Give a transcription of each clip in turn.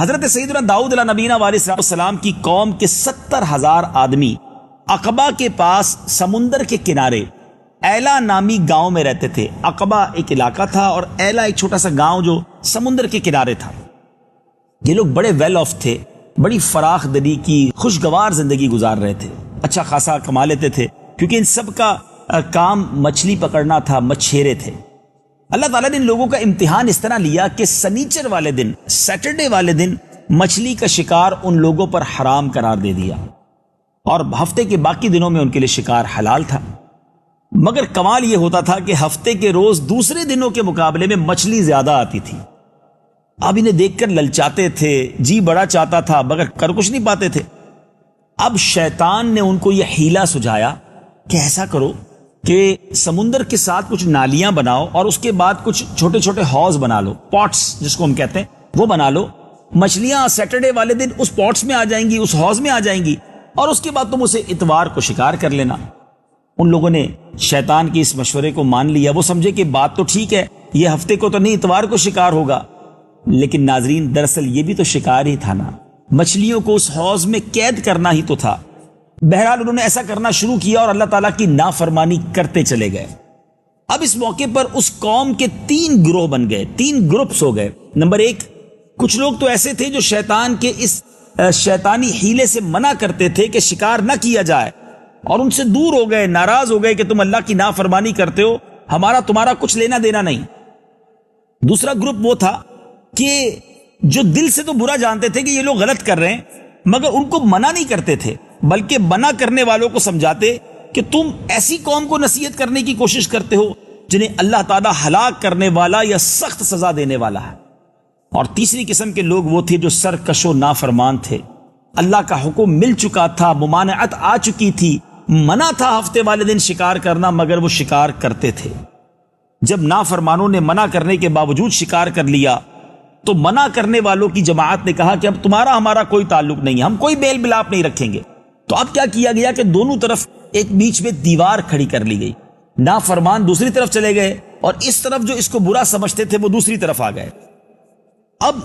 حضرت سیدنا داؤد علیہ نبینا علیہ السلام کی قوم کے 70,000 آدمی عقبہ کے پاس سمندر کے کنارے ایلا نامی گاؤں میں رہتے تھے. عقبہ ایک علاقہ تھا اور ایلا ایک چھوٹا سا گاؤں جو سمندر کے کنارے تھا. یہ لوگ بڑے ویل آف تھے, بڑی فراخ دلی کی خوشگوار زندگی گزار رہے تھے, اچھا خاصا کما لیتے تھے کیونکہ ان سب کا کام مچھلی پکڑنا تھا, مچھیرے تھے. اللہ تعالیٰ نے ان لوگوں کا امتحان اس طرح لیا کہ سنیچر والے دن, سیٹرڈے والے دن مچھلی کا شکار ان لوگوں پر حرام قرار دے دیا اور ہفتے کے باقی دنوں میں ان کے لیے شکار حلال تھا. مگر کمال یہ ہوتا تھا کہ ہفتے کے روز دوسرے دنوں کے مقابلے میں مچھلی زیادہ آتی تھی. اب انہیں دیکھ کر للچاتے تھے, جی بڑا چاہتا تھا مگر کر کچھ نہیں پاتے تھے. اب شیطان نے ان کو یہ حیلہ سجھایا کہ ایسا کرو کہ سمندر کے ساتھ کچھ نالیاں بناؤ اور اس کے بعد کچھ چھوٹے چھوٹے حوض بنا لو, پاٹس جس کو ہم کہتے ہیں وہ بنا لو. مچھلیاں سیٹرڈے والے دن اس پاٹس میں آ جائیں گی, اس حوض میں آ جائیں گی اور اس کے بعد تم اسے اتوار کو شکار کر لینا. ان لوگوں نے شیطان کی اس مشورے کو مان لیا. وہ سمجھے کہ بات تو ٹھیک ہے, یہ ہفتے کو تو نہیں اتوار کو شکار ہوگا, لیکن ناظرین دراصل یہ بھی تو شکار ہی تھا نا, مچھلیوں کو اس حوض میں قید کرنا ہی تو تھا. بہرحال انہوں نے ایسا کرنا شروع کیا اور اللہ تعالیٰ کی نافرمانی کرتے چلے گئے. اب اس موقع پر اس قوم کے 3 گروہ بن گئے, 3 گروپس ہو گئے. نمبر 1, کچھ لوگ تو ایسے تھے جو شیطان کے اس شیطانی حیلے سے منع کرتے تھے کہ شکار نہ کیا جائے, اور ان سے دور ہو گئے, ناراض ہو گئے کہ تم اللہ کی نافرمانی کرتے ہو, ہمارا تمہارا کچھ لینا دینا نہیں. دوسرا گروپ وہ تھا کہ جو دل سے تو برا جانتے تھے کہ یہ لوگ غلط کر رہے ہیں, مگر ان کو منع نہیں کرتے تھے, بلکہ منع کرنے والوں کو سمجھاتے کہ تم ایسی قوم کو نصیحت کرنے کی کوشش کرتے ہو جنہیں اللہ تعالیٰ ہلاک کرنے والا یا سخت سزا دینے والا ہے. اور تیسری قسم کے لوگ وہ تھے جو سرکش و نافرمان تھے. اللہ کا حکم مل چکا تھا, ممانعت آ چکی تھی, منع تھا ہفتے والے دن شکار کرنا, مگر وہ شکار کرتے تھے. جب نافرمانوں نے منع کرنے کے باوجود شکار کر لیا تو منع کرنے والوں کی جماعت نے کہا کہ اب تمہارا ہمارا کوئی تعلق نہیں ہے, ہم کوئی بیل بلاپ نہیں رکھیں گے. تو اب کیا کیا گیا کہ دونوں طرف ایک بیچ میں دیوار کھڑی کر لی گئی. نافرمان دوسری طرف چلے گئے اور اس طرف جو اس کو برا سمجھتے تھے وہ دوسری طرف آ گئے. اب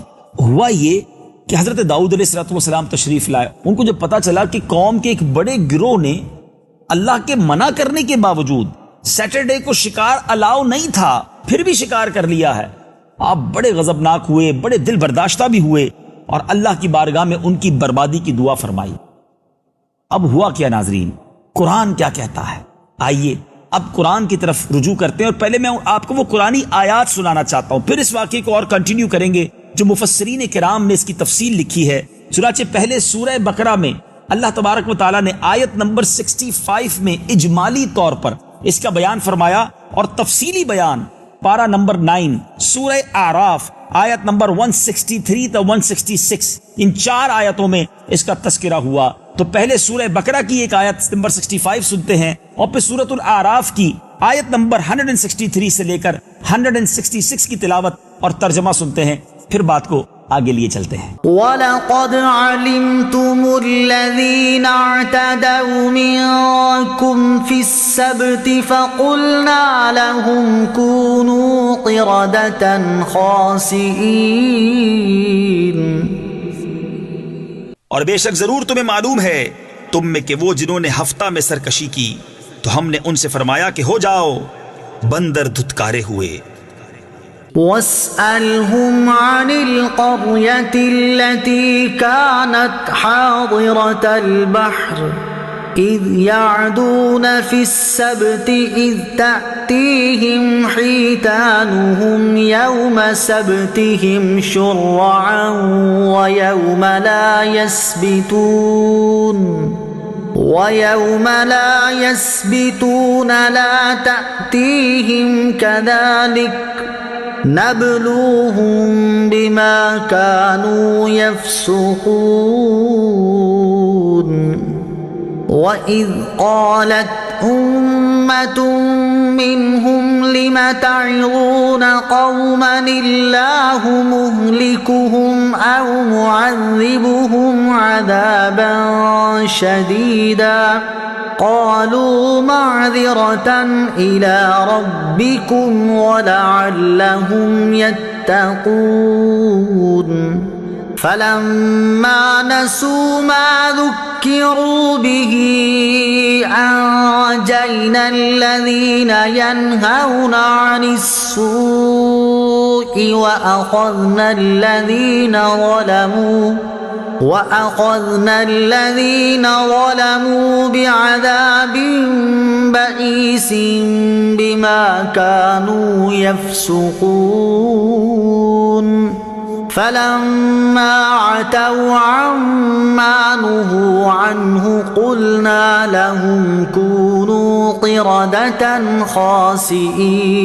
ہوا یہ کہ حضرت داؤد علیہ السلام تشریف لائے. ان کو جب پتا چلا کہ قوم کے ایک بڑے گروہ نے اللہ کے منع کرنے کے باوجود سیٹرڈے کو شکار الاؤ نہیں تھا پھر بھی شکار کر لیا ہے, آپ بڑے غضبناک ہوئے, بڑے دل برداشتہ بھی ہوئے اور اللہ کی بارگاہ میں ان کی بربادی کی دعا فرمائی. اب ہوا کیا ناظرین, قرآن کیا کہتا ہے؟ آئیے اب قرآن کی طرف رجوع کرتے ہیں, اور پہلے میں آپ کو وہ قرآنی آیات سنانا چاہتا ہوں, پھر اس واقعے کو اور کنٹینیو کریں گے جو مفسرین کرام نے اس کی تفصیل لکھی ہے. چنانچہ پہلے سورہ بقرہ میں اللہ تبارک و تعالیٰ نے آیت نمبر 65 میں اجمالی طور پر اس کا بیان فرمایا, اور تفصیلی بیان پارہ نمبر 9 سورہ اعراف آیت نمبر 163 تا 166, ان 4 آیتوں میں اس کا تذکرہ ہوا. تو پہلے سورہ بقرہ کی ایک آیت نمبر 65 سنتے ہیں, اور پھر سورۃ الاعراف کی آیت نمبر 163 سے لے کر 166 کی تلاوت اور ترجمہ سنتے ہیں, پھر بات کو آگے لیے چلتے ہیں. وَلَقَدْ عَلِمْتُمُ الَّذِينَ اعْتَدَوْا مِنْكُمْ فِي السَّبْتِ فَقُلْنَا لَهُمْ كُونُوا قِرَدَةً خَاسِئِينَ. اور بے شک ضرور تمہیں معلوم ہے تم میں کہ وہ جنہوں نے ہفتہ میں سرکشی کی تو ہم نے ان سے فرمایا کہ ہو جاؤ بندر دھتکارے ہوئے. وَاسْأَلْهُمْ عَنِ الْقَرْيَةِ الَّتِي كَانَتْ حَاضِرَةَ الْبَحْرِ إِذْ يَعْدُونَ فِي السَّبْتِ إِذْ تَأْتِيهِمْ حِيتَانُهُمْ يَوْمَ سَبْتِهِمْ شُرَّعًا وَيَوْمَ لَا يَسْبِتُونَ لَا تَأْتِيهِمْ كَذَلِكَ نَبْلُوهُمْ بِمَا كَانُوا يَفْسُقُونَ. وَإِذْ قَالَتْ أُمَّةٌ مِّنْهُمْ لِمَ تَعِظُونَ قَوْمًا اللَّهُ مُهْلِكُهُمْ أَوْ مُعَذِّبُهُمْ عَذَابًا شَدِيدًا قَالُوا مَعْذِرَةً إِلَىٰ رَبِّكُمْ وَلَعَلَّهُمْ يَتَّقُونَ. فلما نسوا ما ذكروا به أنجينا الذين ينهون عن السوء وأخذنا الذين ظلموا بعذاب بئيس بما كانوا يفسقون فلما عتوا عما نهوا عنه قلنا لهم كونوا قردة خاسئين.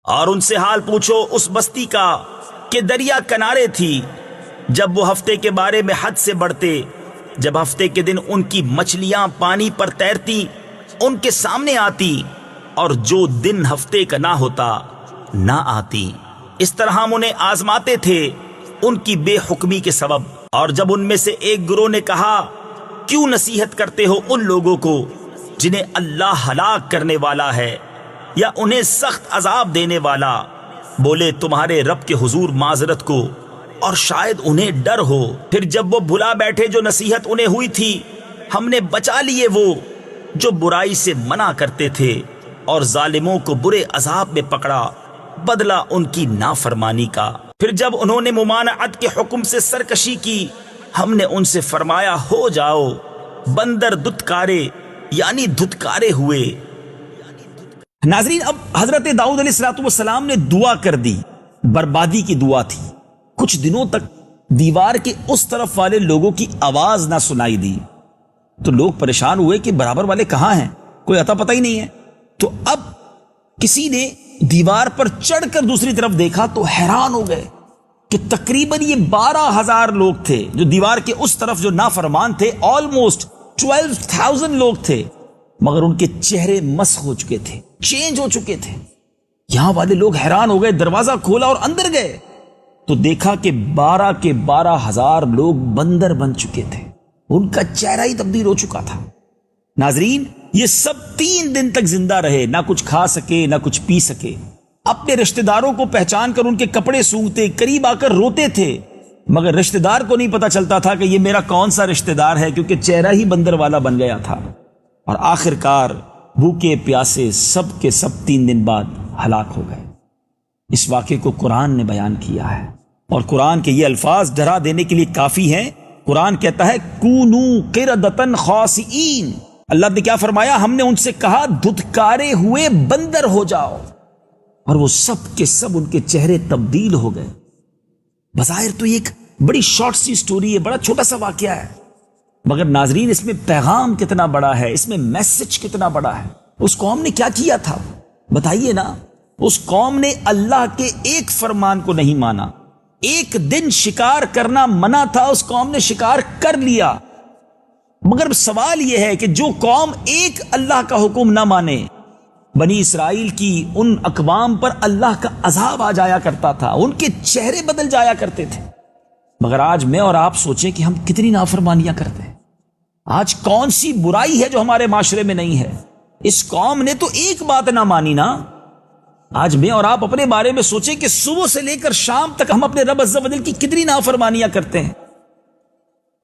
اور ان سے حال پوچھو اس بستی کا کہ دریا کنارے تھی جب وہ ہفتے کے بارے میں حد سے بڑھتے، جب ہفتے کے دن ان کی مچھلیاں پانی پر تیرتی ان کے سامنے آتی، اور جو دن ہفتے کا نہ ہوتا نہ آتی. اس طرح ہم انہیں آزماتے تھے ان کی بے حکمی کے سبب. اور جب ان میں سے ایک گروہ نے کہا کیوں نصیحت کرتے ہو ان لوگوں کو جنہیں اللہ ہلاک کرنے والا ہے یا انہیں سخت عذاب دینے والا، بولے تمہارے رب کے حضور معذرت کو اور شاید انہیں ڈر ہو. پھر جب وہ بھلا بیٹھے جو نصیحت انہیں ہوئی تھی، ہم نے بچا لیے وہ جو برائی سے منع کرتے تھے، اور ظالموں کو برے عذاب میں پکڑا بدلہ ان کی نافرمانی کا. پھر جب انہوں نے ممانعت کے حکم سے سرکشی کی، ہم نے ان سے فرمایا ہو جاؤ بندر دھتکارے، یعنی دھتکارے ہوئے. ناظرین، اب حضرت داؤد علیہ السلام نے دعا کر دی. بربادی کی دعا تھی. کچھ دنوں تک دیوار کے اس طرف والے لوگوں کی آواز نہ سنائی دی تو لوگ پریشان ہوئے کہ برابر والے کہاں ہیں، کوئی اتا پتہ ہی نہیں ہے. تو اب کسی نے دیوار پر چڑھ کر دوسری طرف دیکھا تو حیران ہو گئے کہ تقریباً یہ 12,000 لوگ تھے جو دیوار کے اس طرف جو نافرمان تھے. آلموسٹ 12,000 لوگ تھے، مگر ان کے چہرے مسخ ہو چکے تھے، چینج ہو چکے تھے. یہاں والے لوگ حیران ہو گئے، دروازہ کھولا اور اندر گئے تو دیکھا کہ 12 کے 12,000 لوگ بندر بن چکے تھے. ان کا چہرہ ہی تبدیل ہو چکا تھا. ناظرین، یہ سب 3 دن تک زندہ رہے، نہ کچھ کھا سکے نہ کچھ پی سکے. اپنے رشتہ داروں کو پہچان کر ان کے کپڑے سونگتے، قریب آ کر روتے تھے، مگر رشتہ دار کو نہیں پتا چلتا تھا کہ یہ میرا کون سا رشتہ دار ہے، کیونکہ چہرہ ہی بندر والا بن گیا تھا. اور آخرکار بھوکے پیاسے سب کے سب 3 دن بعد ہلاک ہو گئے. اس واقعے کو قرآن نے بیان کیا ہے، اور قرآن کے یہ الفاظ ڈرا دینے کے لیے کافی ہیں. قرآن کہتا ہے کونو قردۃ خاسئین. اللہ نے کیا فرمایا؟ ہم نے ان سے کہا دھتکارے ہوئے بندر ہو جاؤ، اور وہ سب کے سب ان کے چہرے تبدیل ہو گئے. بظاہر تو یہ ایک بڑی شارٹ سی سٹوری ہے، بڑا چھوٹا سا واقعہ ہے، مگر ناظرین اس میں پیغام کتنا بڑا ہے، اس میں میسج کتنا بڑا ہے. اس قوم نے کیا کیا تھا بتائیے نا. اس قوم نے اللہ کے ایک فرمان کو نہیں مانا. ایک دن شکار کرنا منع تھا، اس قوم نے شکار کر لیا. مگر سوال یہ ہے کہ جو قوم ایک اللہ کا حکم نہ مانے، بنی اسرائیل کی ان اقوام پر اللہ کا عذاب آ جایا کرتا تھا، ان کے چہرے بدل جایا کرتے تھے. مگر آج میں اور آپ سوچیں کہ ہم کتنی نافرمانیاں کرتے ہیں. آج کون سی برائی ہے جو ہمارے معاشرے میں نہیں ہے؟ اس قوم نے تو ایک بات نہ مانی نا. آج میں اور آپ اپنے بارے میں سوچیں کہ صبح سے لے کر شام تک ہم اپنے رب عز و جل کی کتنی نافرمانیاں کرتے ہیں،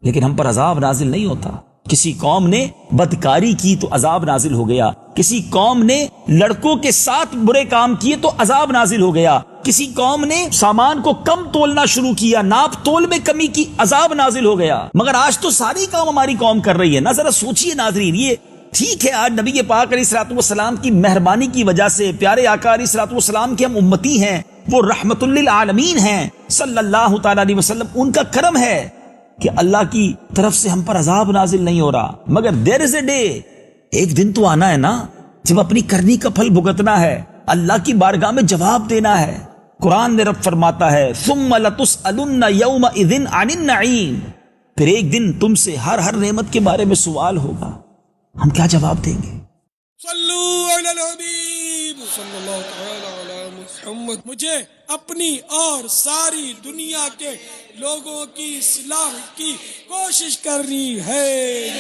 لیکن ہم پر عذاب نازل نہیں ہوتا. کسی قوم نے بدکاری کی تو عذاب نازل ہو گیا، کسی قوم نے لڑکوں کے ساتھ برے کام کیے تو عذاب نازل ہو گیا، کسی قوم نے سامان کو کم تولنا شروع کیا، ناپ تول میں کمی کی، عذاب نازل ہو گیا. مگر آج تو ساری کام ہماری قوم کر رہی ہے نا. ذرا سوچئے ناظرین، یہ ٹھیک ہے آج نبی پاک علیہ الصلوۃ والسلام کی مہربانی کی وجہ سے، پیارے آقا علیہ الصلوۃ والسلام کے ہم امتی ہیں، وہ رحمت للعالمین ہیں صلی اللہ تعالی علیہ وسلم، ان کا کرم ہے کہ اللہ کی طرف سے ہم پر عذاب نازل نہیں ہو رہا. مگر دیر از اے ڈے، ایک دن تو آنا ہے نا جب اپنی کرنی کا پھل بھگتنا ہے، اللہ کی بارگاہ میں جواب دینا ہے. قرآن نے رب فرماتا ہے ثم لتسألن یومئذ عن النعیم، پھر ایک دن تم سے ہر نعمت کے بارے میں سوال ہوگا. ہم کیا جواب دیں گے؟ صلو علی الحبیب صلی اللہ تعالی علی محمد. مجھے اپنی اور ساری دنیا کے لوگوں کی اصلاح کی کوشش کرنی ہے.